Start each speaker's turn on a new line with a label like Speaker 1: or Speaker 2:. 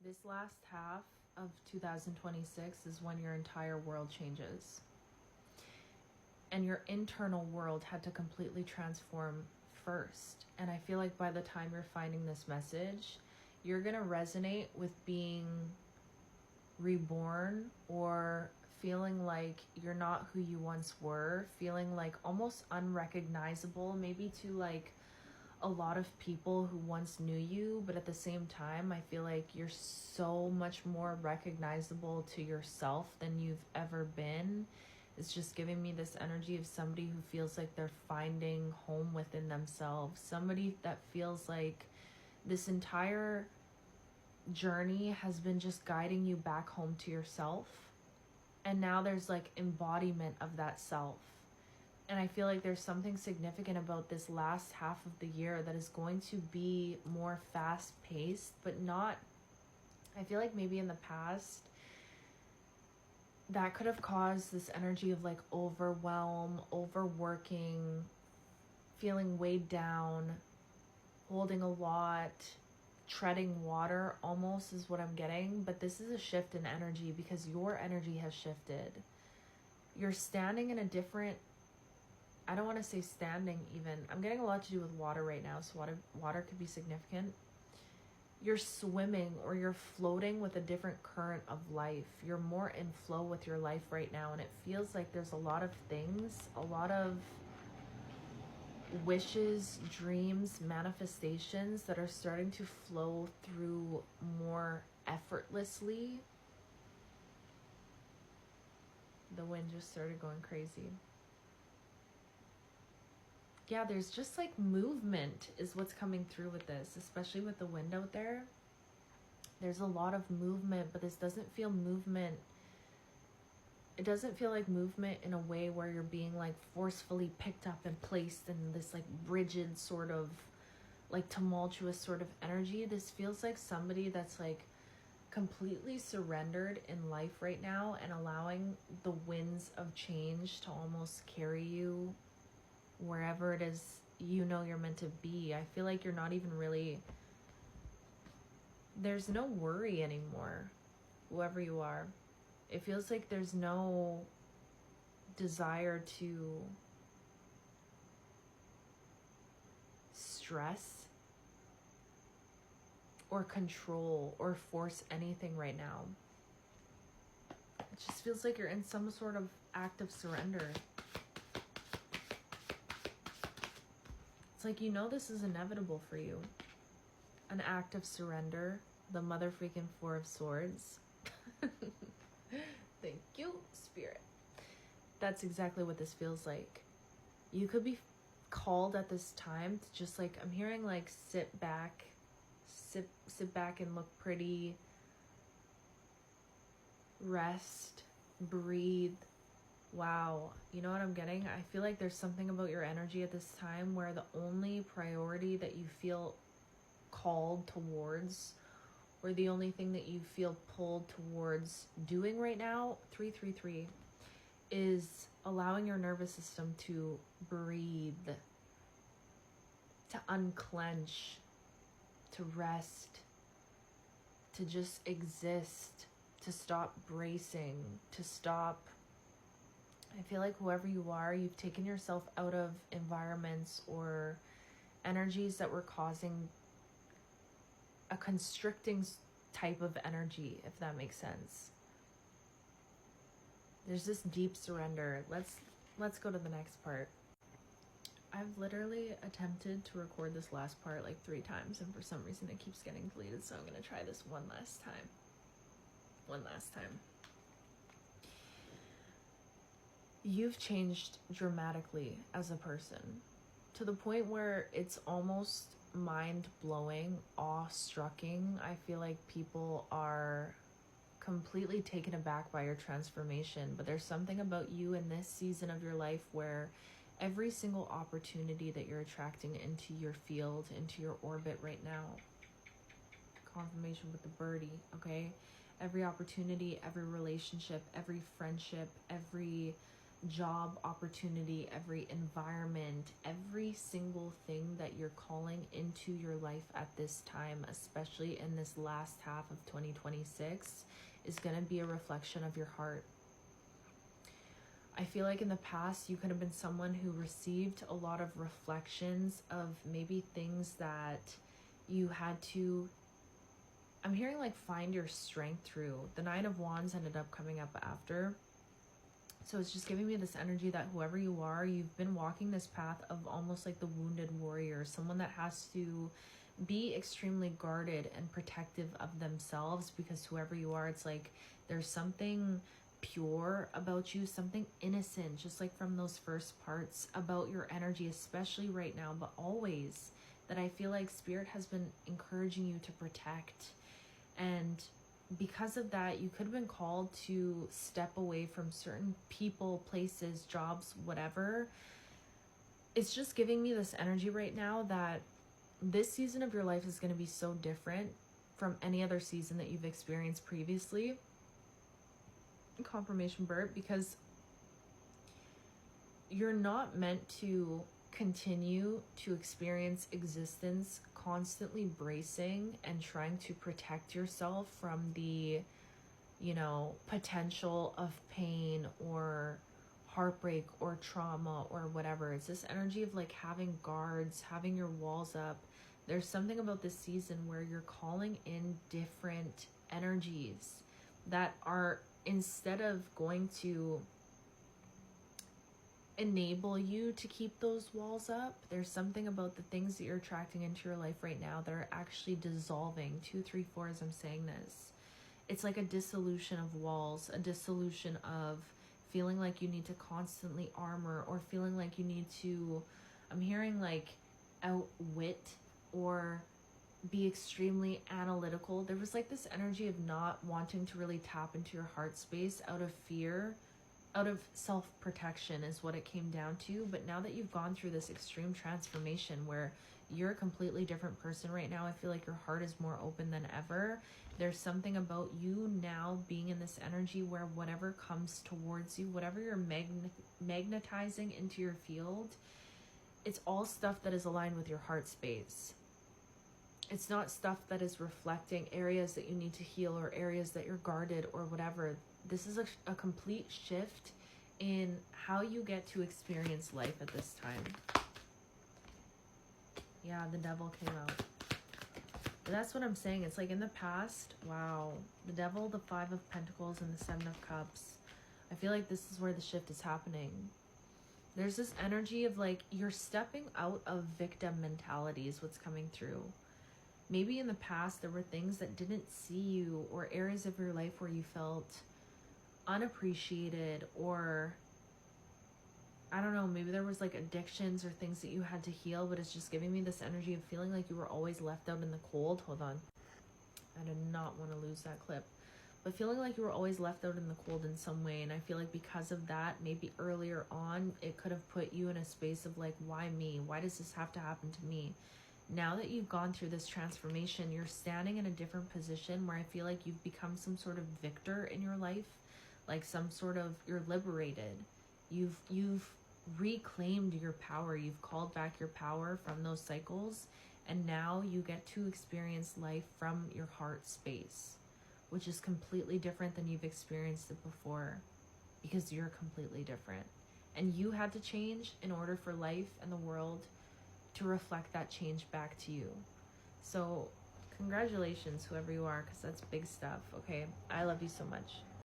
Speaker 1: This last half of 2026 is when your entire world changes. And your internal world had to completely transform first. And I feel like by the time you're finding this message, you're going to resonate with being reborn or feeling like you're not who you once were, feeling like almost unrecognizable, maybe to like a lot of people who once knew you, but at the same time, I feel like you're so much more recognizable to yourself than you've ever been. It's just giving me this energy of somebody who feels like they're finding home within themselves. Somebody that feels like this entire journey has been just guiding you back home to yourself. And now there's like embodiment of that self. And I feel like there's something significant about this last half of the year that is going to be more fast paced, but not, I feel like maybe in the past, that could have caused this energy of like overwhelm, overworking, feeling weighed down, holding a lot, treading water almost is what I'm getting. But this is a shift in energy because your energy has shifted. You're standing in a different, I don't want to say standing even. I'm getting a lot to do with water right now, so water could be significant. You're swimming or you're floating with a different current of life. You're more in flow with your life right now, and it feels like there's a lot of things, a lot of wishes, dreams, manifestations that are starting to flow through more effortlessly. The wind just started going crazy. Yeah, there's just like movement is what's coming through with this, especially with the wind out there. There's a lot of movement, but this doesn't feel movement. It doesn't feel like movement in a way where you're being like forcefully picked up and placed in this like rigid sort of like tumultuous sort of energy. This feels like somebody that's like completely surrendered in life right now and allowing the winds of change to almost carry you wherever it is you know you're meant to be. I feel like you're not even really, there's no worry anymore, whoever you are. It feels like there's no desire to stress or control or force anything right now. It just feels like you're in some sort of act of surrender. It's like, you know, this is inevitable for you. An act of surrender. The mother freaking Four of Swords. Thank you, Spirit. That's exactly what this feels like. You could be called at this time to just like, I'm hearing like sit back and look pretty, rest, breathe. Wow, you know what I'm getting? I feel like there's something about your energy at this time where the only priority that you feel called towards, or the only thing that you feel pulled towards doing right now, 333, is allowing your nervous system to breathe, to unclench, to rest, to just exist, to stop bracing, to stop. I feel like whoever you are, you've taken yourself out of environments or energies that were causing a constricting type of energy, if that makes sense. There's this deep surrender. Let's go to the next part. I've literally attempted to record this last part like 3 times, and for some reason it keeps getting deleted, so I'm gonna try this one last time. You've changed dramatically as a person to the point where it's almost mind-blowing, awe-striking. I feel like people are completely taken aback by your transformation, but there's something about you in this season of your life where every single opportunity that you're attracting into your field, into your orbit right now, confirmation with the birdie, okay? Every opportunity, every relationship, every friendship, every job opportunity, every environment, every single thing that you're calling into your life at this time, especially in this last half of 2026, is going to be a reflection of your heart. I feel like in the past, you could have been someone who received a lot of reflections of maybe things that you had to, I'm hearing like find your strength through. The Nine of Wands ended up coming up after. So it's just giving me this energy that whoever you are, you've been walking this path of almost like the wounded warrior, someone that has to be extremely guarded and protective of themselves, because whoever you are, it's like there's something pure about you, something innocent, just like from those first parts about your energy, especially right now, but always, that I feel like Spirit has been encouraging you to protect. And because of that, you could have been called to step away from certain people, places, jobs, whatever. It's just giving me this energy right now that this season of your life is going to be so different from any other season that you've experienced previously. Confirmation burp, because you're not meant to continue to experience existence constantly bracing and trying to protect yourself from the, potential of pain or heartbreak or trauma or whatever. It's this energy of like having guards, having your walls up. There's something about this season where you're calling in different energies that are, instead of going to enable you to keep those walls up, there's something about the things that you're attracting into your life right now that are actually dissolving. 2, 3, 4, as I'm saying this. It's like a dissolution of walls, a dissolution of feeling like you need to constantly armor, or feeling like you need to, I'm hearing like outwit or be extremely analytical. There was like this energy of not wanting to really tap into your heart space out of fear, out of self-protection is what it came down to. But now that you've gone through this extreme transformation where you're a completely different person right now, I feel like your heart is more open than ever. There's something about you now being in this energy where whatever comes towards you, whatever you're magnetizing into your field, it's all stuff that is aligned with your heart space. It's not stuff that is reflecting areas that you need to heal or areas that you're guarded or whatever. This is a complete shift in how you get to experience life at this time. Yeah, the devil came out. But that's what I'm saying. It's like in the past, wow, the devil, the 5 of Pentacles, and the 7 of Cups. I feel like this is where the shift is happening. There's this energy of like you're stepping out of victim mentality is what's coming through. Maybe in the past there were things that didn't see you, or areas of your life where you felt unappreciated, or I don't know, maybe there was like addictions or things that you had to heal, but it's just giving me this energy of feeling like you were always left out in the cold. Hold on. I did not want to lose that clip. But feeling like you were always left out in the cold in some way. And I feel like because of that, maybe earlier on, it could have put you in a space of like, why me? Why does this have to happen to me? Now that you've gone through this transformation, you're standing in a different position where I feel like you've become some sort of victor in your life. Like some sort of, you're liberated. You've reclaimed your power. You've called back your power from those cycles. And now you get to experience life from your heart space, which is completely different than you've experienced it before, because you're completely different. And you had to change in order for life and the world to reflect that change back to you. So congratulations, whoever you are, because that's big stuff. Okay, I love you so much.